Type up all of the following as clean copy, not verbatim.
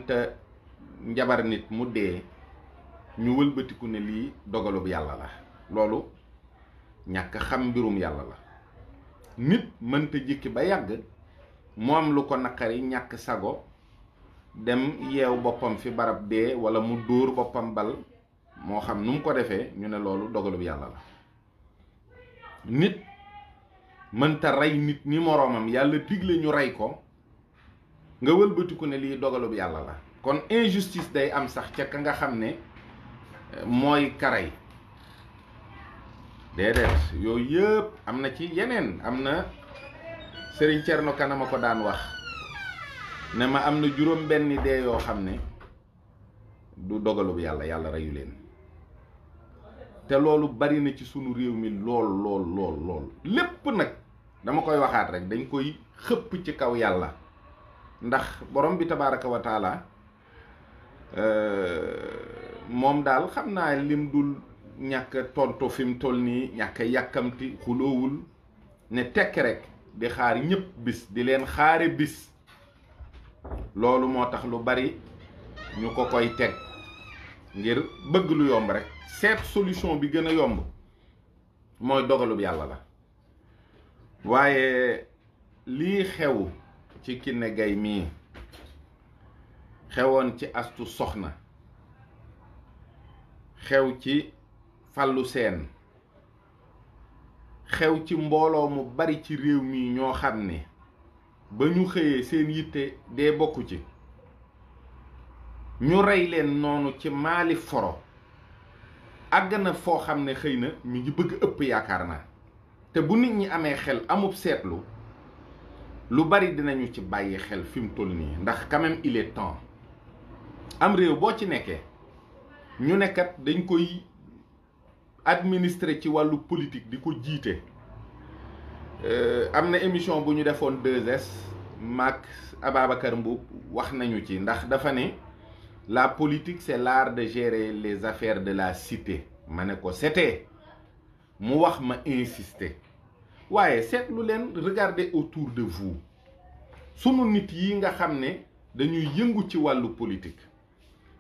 mënta njabar nit mu dee ñu wëlbatiku ne lii dogalub yàlla la. loolu ñàkk xam mbirum yàlla la. nit mënta jikki ba yàgg mu am lu ko naqari ñàkk sago dem yeew boppam fi barab dee wala mu dóor boppam bal moo xam nu mu ko defee ñu ne loolu dogalub yàlla la. nit mënta rey nit ni moroomam yàlla digle ñu rey ko nga wëlbatiku ne lii dogalub yàlla la. kon injustice day am sax ca ka nga xam ne mooy karay déedéet yooyu yëpp am na ci yeneen. am na Sëriñ Cerno Kanama ko daan wax ne ma am na juróom benni dee yoo xam ne du dogalub yàlla, yàlla reyu leen. te loolu bari na ci sunu réew mi lool lépp nag dama koy waxaat rek dañ koy xëpp ci kaw yàlla. ndax borom bi tabaaraka wa taala moom daal xam naa lim dul ñàkk tontu fi mu toll nii, ñàkk yàkkamti, xuloowul, ne tekk rek di xaar ñëpp bis, di leen xaare bis. loolu moo tax lu bari ñu ko koy teg ngir bëgg lu yomb rek. seet solution bi gën a yomb mooy dogalub yàlla la. waaye lii xew ci Kiné Gaye mii xewoon ci Astu Soxna, xew ci Fallou Sène, xew ci mbooloo mu bari ci réew mi ñoo xam ne ba ñu xëyee seen yitte dee bokku ci, ñu rey leen noonu ci Mali foro. àgg na foo xam ne xëy na mi ngi bëgg ëpp yaakaar naa. te bu nit ñi amee xel amub seetlu lu bari dinañu ci bàyyi xel fi mu toll nii. ndax quand même il est temps. am réew boo ci nekkee ñu nekkat dañ koy administrer ci wàllu politique di ko jiite. am na émission bu ñu defoon 2S maak Ababacar Mboup wax nañu ci. ndax dafa ne la politique c'est l'art de gérer les affaires de la cité. ma ne ko c'était mu wax ma insister. waaye seetlu leen, regardez autour de vous. sunu nit yi nga xam ne dañuy yëngu ci wàllu politique,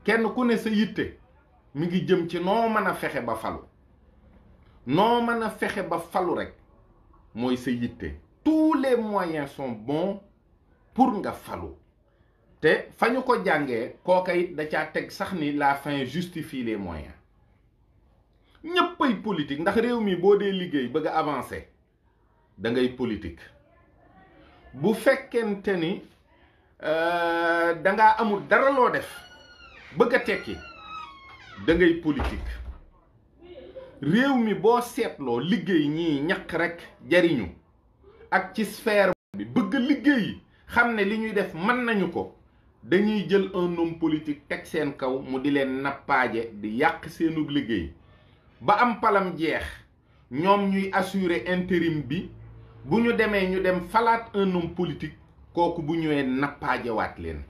kenn ku ne sa yitte mi ngi jëm ci noo mën a fexe ba falu. noo mën a fexe ba falu rek mooy sa yitte. tous les moyens sont bons pour nga falu. te fa ñu ko jàngee kooka it da caa teg sax ni la fin justifie les moyens. ñëppay politique ndax réew mi boo dee liggéey bëgg a avancer da ngay politique. bu fekkente ni da ngaa amul dara loo def bëgg a tekki da ngay politique. réew mi boo seetloo liggéey ñii ñaq rek jariñu ak ci sphère bi bëgg liggéey xam ne li ñuy def mën nañu ko, dañuy jël un homme politique teg seen kaw mu di leen nappaaje di yàq seenu liggéey ba am palam jeex. ñoom ñuy assurer intérim bi, bu ñu demee ñu dem falaat un homme politique kooku bu ñëwee nappaajewaat leen.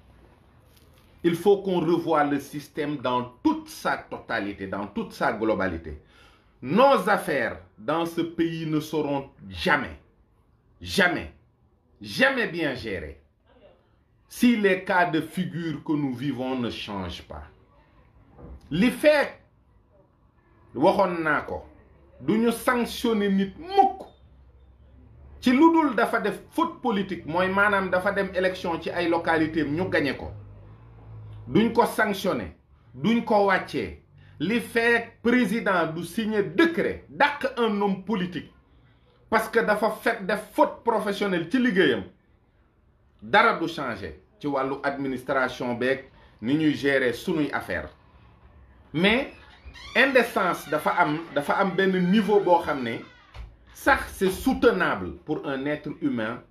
il faut qu'on revoie le système dans toute sa totalité, dans toute sa globalité. Nos affaires dans ce pays ne seront jamais bien gérées si les cas de figure que nous vivons ne changent pas. li fekk waxoon naa ko du ñu sanctionner nit mukk ci lu dul dafa def faute politique, mooy maanaam dafa dem élection ci ay localité ñu gañe ko, duñ ko sanctionner, duñ ko wàccee li fekk président du signer décret dàq un homme politique parce que dafa def faute professionnelle ci liggéeyam, dara du changer ci wàllu administration beeg ni ñuy gérer sunuy affaire. mais indécence dafa am benn niveau boo xam ne sax c'est soutenable pour un être humain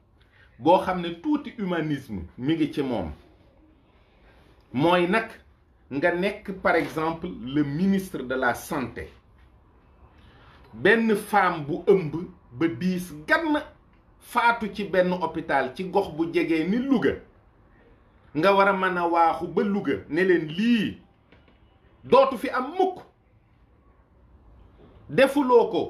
boo xam ne tuuti humanisme mi ngi ci moom. mooy nag nga nekk par exemple le ministre de la santé, benn femme bu ëmb ba diis gann faatu ci benn hôpital ci gox bu jegee ni Louga, nga war a mën a waaxu ba Louga ne leen lii dootu fi am mukk. defuloo ko,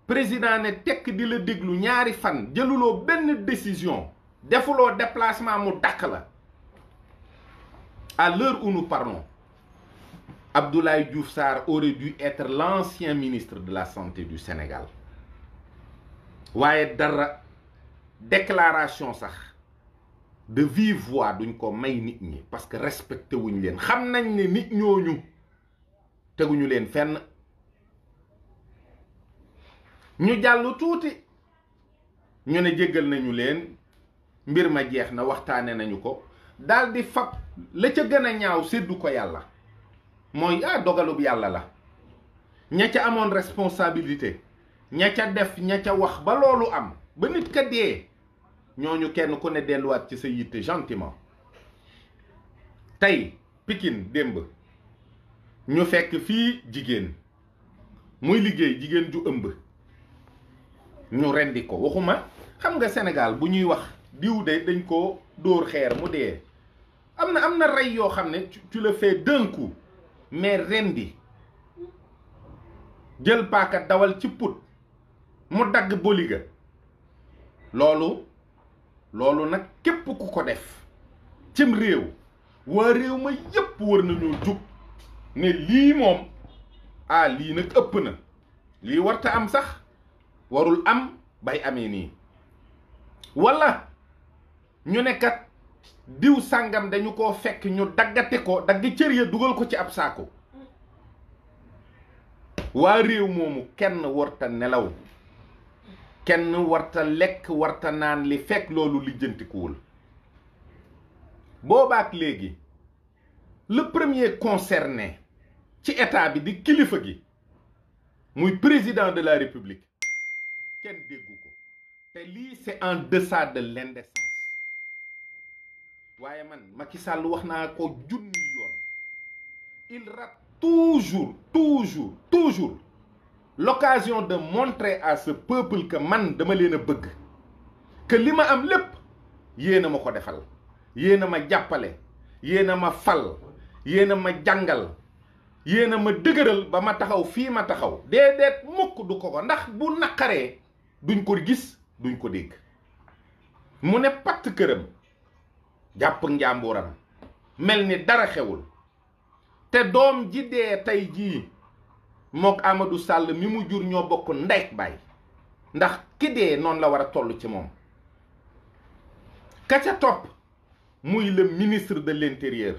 président ne tekk di la déglu ñaari fan, jëluloo benn décision, defuloo déplacement mu dàq la. À l'heure où nous parlons, Abdoulaye Diouf Sarr aurait dû être l'ancien ministre de la Santé du Sénégal. waaye dara déclaration sax de vive voix duñ ko may nit ñi parce que respecté wuñ leen xam nañ ne nit ñooñu teguñu leen fenn. ñu jàll tuuti ñu ne jéggal nañu leen mbir ma jeex na waxtaane nañu ko daal di fab la ca gën a ñaaw séddu ko yàlla mooy dogalub yàlla la ña ca amoon responsabilité ña ca def ña ca wax ba loolu am ba nit ka dee ñooñu kenn ku ne delluwaat ci sa yitte gentiment. tey Pikine démb ñu fekk fii jigéen muy liggéey jigéen ju ëmb ñu rendi ko. waxuma xam nga Sénégal bu ñuy wax diw de dañ ko dóor xeer mu dee am na rey yoo xam ne tu le fais d'un coup, mais rendi jël paaka dawal ci put mu dagg boliga loolu nag képp ku ko def cim réew waa réew ma yépp war nañoo jug ne lii moom lii nag ëpp na, lii warta am sax, warul am bay amee nii. wala ñu ne kat diw sàngam dañu koo fekk ñu daggate ko dagg cër ya dugal ko ci ab saako. waa réew moomu kenn warta nelaw, kenn warta lekk, warta naan li fekk loolu lijjantikuwul. boobaak léegi le premier concerné ci état bi di kilifa gi muy président de la république kenn déggu ko te lii c'est en deçà de l'indécence. waaye man Macky Sall wax naa ko junni yoon, il rate toujours l'occasion de montrer à ce peuple que man dama leen a bëgg, que li ma am lépp yéen a ma ko defal, yéen a ma jàppale, yéen a ma fal, yéen a ma jàngal, yéen a ma dëgëral ba ma taxaw fii ma taxaw. déedéet mukk du ko ndax bu naqaree duñ ko gis duñ ko dégg. mu ne patt këram jàpp njàmburam mel ni dara xewul. te doom ji dee tey jii mook Amadou Sall mi mu jur ñoo bokk ndey ak baay, ndax ki dee noonu la war a toll ci moom. ka ca topp muy le ministre de l'intérieur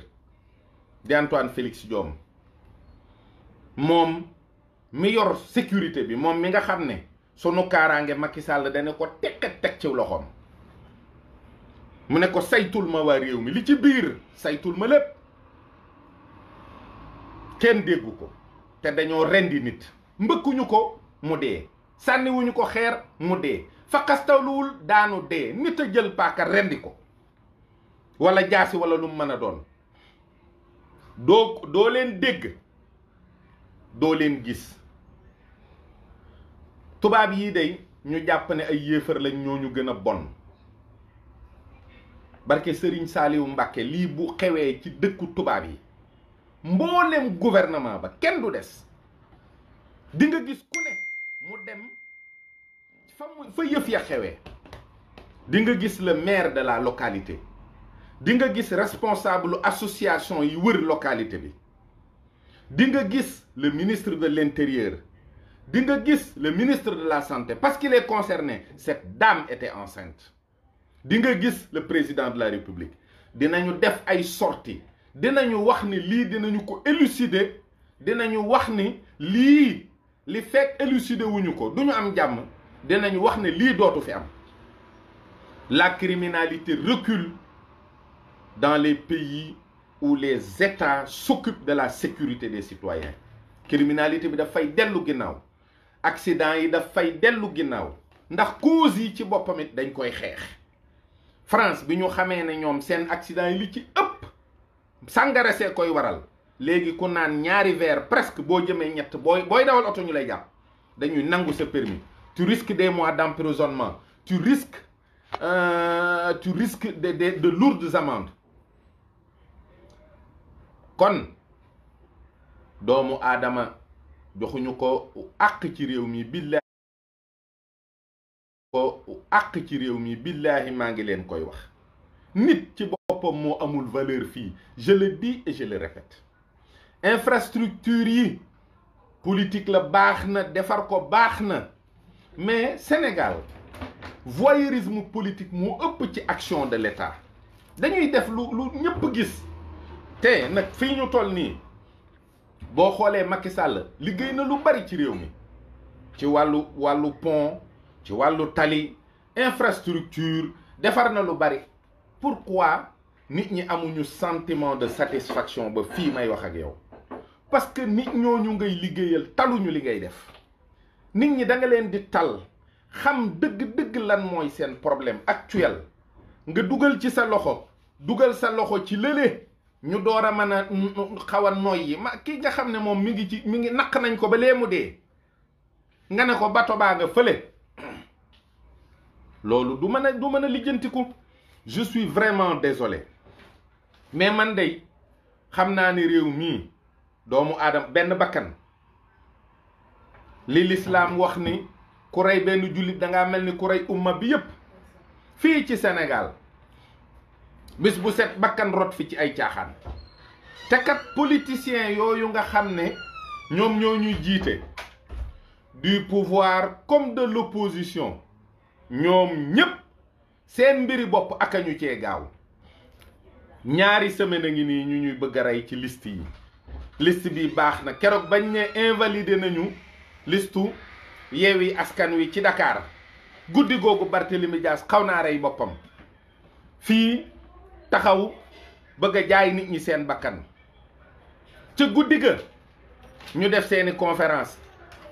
di Antoine Félix Diome, moom mi yor sécurité bi, moom mi nga xam ne sunu kaaraange Macky Sall dana ko teg ci loxoom. mu ne ko saytul ma waa réew mi li ci biir, saytul ma lépp. kenn déggu ko te dañoo rendi nit, mbëkkuñu ko mu dee, sànniwuñu ko xeer mu dee, fakastawluwul daanu dee. nit a jël paaka rendi ko wala jaasi wala lu mu mën a doon. doo leen dégg, doo leen gis. tubaab yii day ñu jàpp ne ay yéefar lañ, ñoo ñu gën a bon. barke Serigne Saliou Mbacké lii bu xewee ci dëkku tubaab yi, mboolem gouvernement ba kenn du des. di nga gis ku ne mu dem fa yëf ya xewee. di nga gis le maire de la localité, di nga gis responsable association yi wër localité bi, di nga gis le ministre de l'intérieur, di nga gis le ministre de la santé parce qu'il est concerné. cette dame était enceinte. di nga gis le président de la république. dinañu def ay sorties, dinañu wax ni lii dinañu ko élucider, dinañu wax ni lii li fekk élucider wuñu ko duñu am jàmm, dinañu wax ne lii dootu fi am. la criminalité recule dans les pays où les États s'occupent de la sécurité des citoyens. criminalité bi dafay dellu ginnaaw, accident yi dafay dellu ginnaaw, ndax cause yi ci boppam it dañ koy xeex. France bi ñu xamee ne ñoom seen accident yi li ci ëpp sàngara see koy waral, léegi ku naan ñaari verre presque boo jëmee ñett booy dawal oto ñu lay jàpp, dañuy nangu sa permis. tu risques des mois d'emprisonnement, tu risques de lourdes amendes. kon doomu aadama joxuñu ko àq ci réew mi, billaahi maa ngi leen koy wax. nit ci boppam moo amul valeur fii. Je le dis et je le répète. Infrastructure yi politique la baax na defar ko baax na mais Sénégal voyeurisme politique moo ëpp ci action de l'État. dañuy def lu ñëpp gis te nag fii ñu toll nii boo xoolee Macky Sall liggéey na lu bari ci réew mi ci wàllu pont ci wàllu tali infrastructure defar na lu bari. Pourquoi nit ñi amuñu sentiment de satisfaction ba fii may wax ak yow? Parce que nit ñooñu ngay liggéeyal taluñu li ngay def. nit ñi da nga leen di tal xam dëgg-dëgg lan mooy seen problème actuel nga dugal ci sa loxo ci lële ñu door a mën a xaw a noyyi ma ki nga xam ne moom mi ngi naq nañ ko ba lee mu dee nga ne ko bato baa nga fële loolu du mën a lijjantiku. Je suis vraiment désolé mais man day xam naa ni réew mii doomu aadama benn bakkan li l'islam wax ni ku rey benn jullit dangaa mel ni ku rey umma bi yépp fii ci Sénégal bis bu set bakkan rot fi ci ay caaxaan te kat politiciens yooyu nga xam ne ñoom ñoo ñuy jiite du pouvoir comme de l'opposition ñoom ñépp seen mbiri bopp ak ñu cee gaaw ñaari semaine a ngi nii ñu ñuy bëgg a rey ci liste yi. liste bi baax na keroog bañ ne invalidé nañu listu Yewwi Askan Wi ci Dakar guddi googu Barthélémy Dias xaw naa rey boppam fii taxaw bëgg a jaay nit ñi seen bakkan ca guddi ga ñu def seeni conférence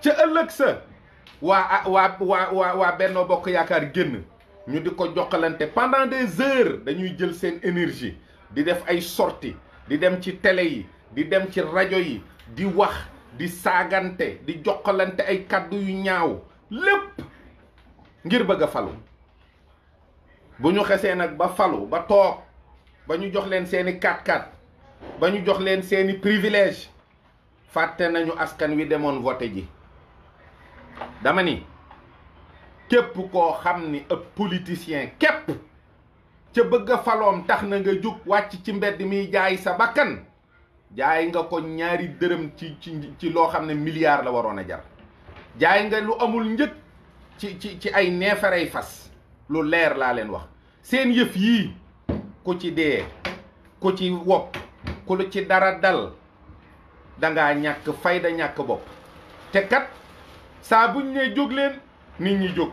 ca ëllëg sa waa Benno Bokk Yaakaar génn ñu di ko jokkalante pendant des heures. dañuy jël seen énergie di def ay sorties di dem ci télé yi di dem ci rajo yi di wax di saagante di jokkalante ay kàddu yu ñaaw lépp ngir bëgg a falu. bu ñu xesee nag ba falu ba toog ba ñu jox leen seeni 4x4 ba ñu jox leen seeni privilège fàtte nañu askan wi demoon voté ji. dama ni képp koo xam ni ab politicien képp ca bëgg a faloom tax na nga jóg wàcc ci mbedd mi jaay sa bakkan jaay nga ko ñaari dërëm ci loo xam ne milliard la waroon a jar. jaay nga lu amul njëg ci ay neefarey fas. lu leer laa leen wax seen yëf yii ku ci dee ku ci wopp ku lu ci dara dal dangaa ñàkk fayda ñàkk bopp. te kat saa buñ nee jóg leen nit ñi jóg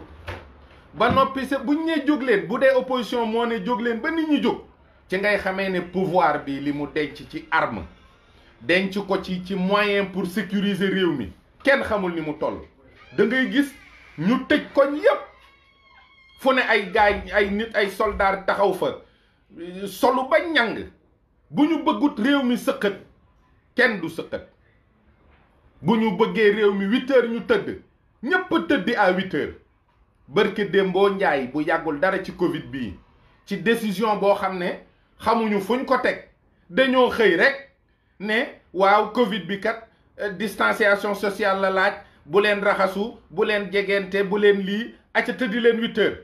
ba noppi sa buñ nee jóg leen bu dee opposition moo ne jóg leen ba nit ñi jóg ci ngay xamee ne pouvoir bi li mu denc ci arme denc ko ci moyen pour sécuriser réew mi kenn xamul ni mu toll. da ngay gis ñu tëj koñ yépp fu ne ay gaay ay nit ay soldaar taxaw fa solu ba ñàng bu ñu bëggut réew mi sëqat kenn du sëqat. bu ñu bëggee réew mi 8 heures ñu tëdd ñépp tëddi à 8 heures. barke Dembo Njaay bu yàggul dara ci Covid bii ci décision boo xam ne xamuñu fuñ ko teg dañoo xëy rek ne waaw Covid bi kat distanciation sociale la laaj bu leen raxasu bu leen jegente bu leen lii acca tëddi leen 8 heures.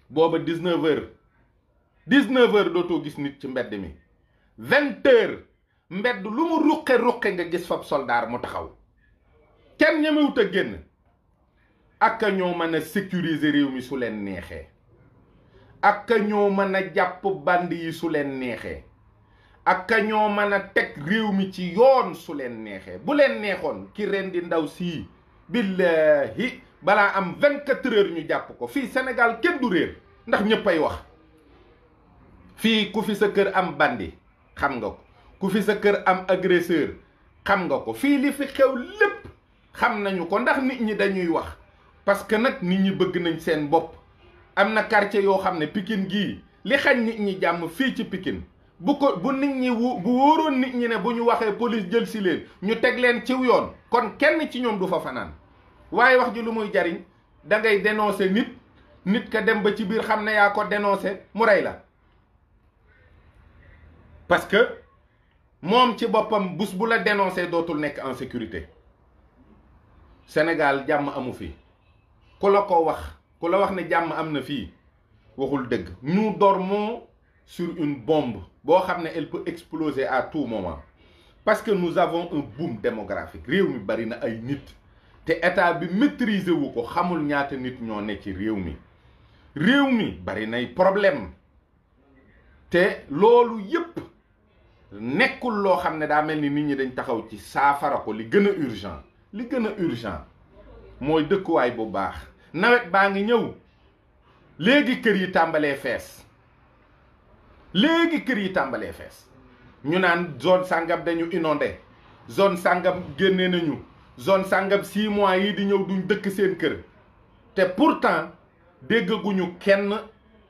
booba 19 heures 19 heures dootoo gis nit ci mbedd mi 20 heures mbedd lu mu ruqe nga gis fab soldaar mu taxaw kenn ñemewut a génn. ak ñoo mën a sécuriser réew mi su leen neexee ak ñoo mën a jàpp bandi yi su leen neexee ak ñoo mën a teg réew mi ci yoon su leen neexee. bu leen neexoon ki ren di ndaw sii billahi balaa am 24 heures ñu jàpp ko. fii Sénégal kenn du réer ndax ñëpp ay wax. fii ku fi sa kër am bandi xam nga ko ku fi sa kër am agresseur xam nga ko. fii li fi xew lépp xam nañu ko ndax nit ñi dañuy wax. parce que nag nit ñi bëgg nañ seen bopp. am na quartier yoo xam ne Pikine gii li xañ nit ñi jàmm fii ci Pikine bu nit ñi bu wóoroon nit ñi ne bu ñu waxee police jël si leen ñu teg leen ciw yoon kon kenn ci ñoom du fa fanaan. waaye wax ji lu muy jariñ da ngay dénoncer nit ka dem ba ci biir xam ne yaa ko dénoncer mu rey la. parce que moom ci boppam bés bu la dénoncer dootul nekk en sécurité. Sénégal jàmm amu fi. ku la wax ne jàmm am na fii waxul dëgg. Nous dormons sur une bombe boo xam ne elle peut exploser à tout moment parce que nous avons un boom démographique. réew mi bari na ay nit te état bi maîtriser wu ko, xamul ñaata nit ñoo ne ci réew mi. réew mi bari nay problème te loolu yépp nekkul loo xam ne daa mel ni nit ñi dañ taxaw ci saafara ko. li gën a urgent, li gën a urgent mooy dëkkuwaay bu baax. nawet baa ngi ñëw, léegi kër yi tàmbalee fees, léegi kër yi tàmbalee fees. ñu naan zone sàngam dañu inondé, zone sàngam génne nañu, zone sàngam 6 mois yi di ñëw duñ dëkk seen kër. te pourtant déggaguñu kenn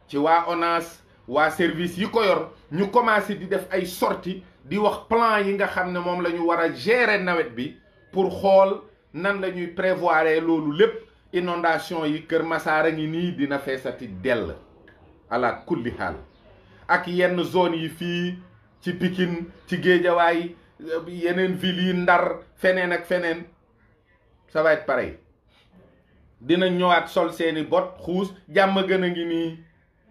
ci waa ONAS, waa service yi ko yor ñu commencé di def ay sorties di wax plan yi nga xam ne moom la ñu war a gérer nawet bi pour xool nan la ñuy prévoir loolu lépp. inondation yi Kër Massar a ngi nii dina feesati dell ala kulli xaal, ak yenn zone yi fii ci Pikine, ci Géejawaay, yeneen ville yi Ndar, feneen ak feneen. ça va être pareil. dina ñëwaat sol seeni bot xuus. jàmm gën a ngi nii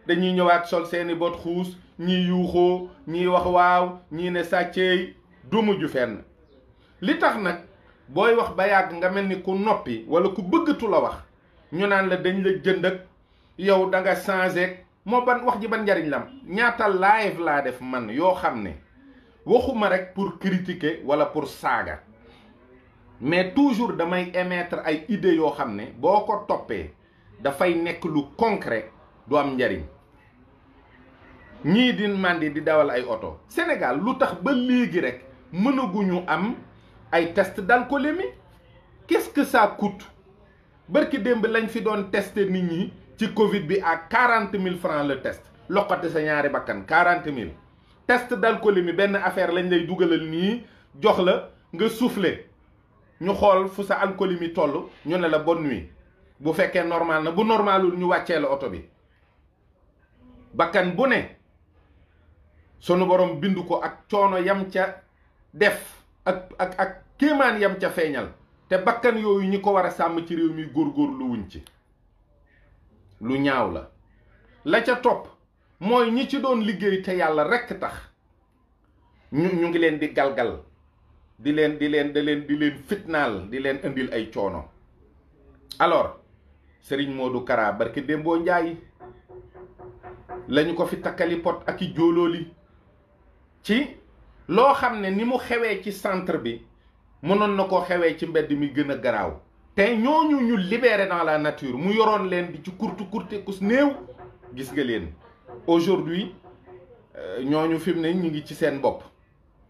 dañuy ñëwaat sol seeni bot xuus, ñii yuuxoo, ñii wax waaw, ñii ne sàcceey, du mujj fenn. li tax nag booy wax ba yàgg nga mel ni ku noppi wala ku bëggatu la wax, ñu naan la dañ la jënd ak yow da nga changé. moo ban wax ji ban njariñ lam. ñaata live laa def man yoo xam ne waxuma rek pour critiquer wala pour saaga, mais toujours damay émettre ay idées yoo xam ne boo ko toppee dafay nekk lu concret, du am njariñ. ñii di mandi di dawal ay oto Sénégal, lu tax ba léegi rek mënaguñu am ay test d'alcoolémie? qu'est-ce que ça coûte? barki démb lañ fi doon tester nit ñi ci Covid bi à 40 000 francs le test. loqati sa ñaari bakkan 40 000. test d'alcoolémie benn affaire lañ lay dugalal nii jox la nga souffler ñu xool fu sa alcoolémie toll, ñu ne la bonne nuit. bu fekkee normal na, bu normalul ñu wàccee la oto bi. bakkan bu ne sunu borom bindu ko ak coono yam ca def ak kéemaan yam ca feeñal. te bakkan yooyu ñi ko war a sàmm ci réew mi góorgóorlu wuñ ci. lu ñaaw la. la ca topp mooy ñi ci doon liggéey te yàlla rekk tax ñu ngi leen di galgal, di leen fitnaal, di leen indil ay coono. alors Serigne Modou Kara barke Dembo Njaay lañu ko fi takkali pot ak i jóolooli ci loo xam ne ni mu xewee ci centre bi mënoon na ko xewee ci mbedd mi gën a garaaw. te ñooñu ñu libéré dans la nature mu yoroon leen di ci kurte kus néew, gis nga leen aujourd'hui ñooñu fi mu ne ñu ngi ci seen bopp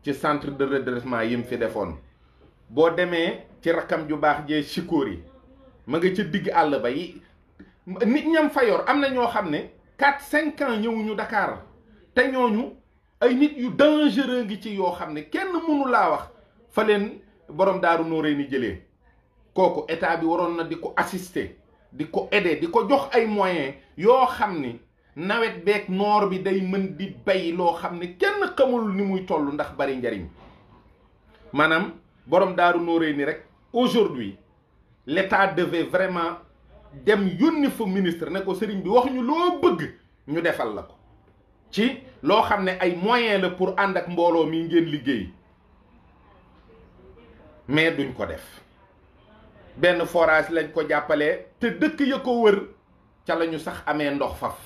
ci centre de redressement yi mu fi defoon. boo demee ci rakkam ju baax jee Chikori ma nga ca digg àll ba yi nit ñam fa yor am na ñoo xam ne 4-5 ans ñëwuñu Dakar te ñooñu ay nit yu dangereux ngi ci yoo xam ne kenn mënu laa wax fa leen borom Daaru Nooréni jëlee. kooku état bi waroon na di ko assister, di ko aider, di ko jox ay moyens yoo xam ni nawet beeg noor bi day mën di bay loo xam ne kenn xamul ni muy toll ndax bari njariñ. maanaam borom Daaru Nooréni rek aujourd'hui l'état devait vraiment dem yónni fa ministre ne ko sëriñ bi wax ñu loo bëgg ñu defal la ko ci loo xam ne ay moyens la pour ànd ak mbooloo mi ngeen liggéey, mais duñ ko def. benn forage lañ ko jàppalee te dëkk ya ko wër ca lañu sax amee ndox faf.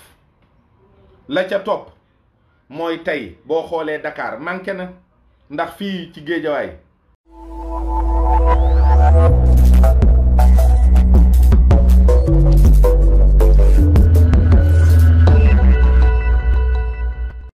la ca topp mooy tey boo xoolee Dakar manqué na, ndax fii ci Géejawaay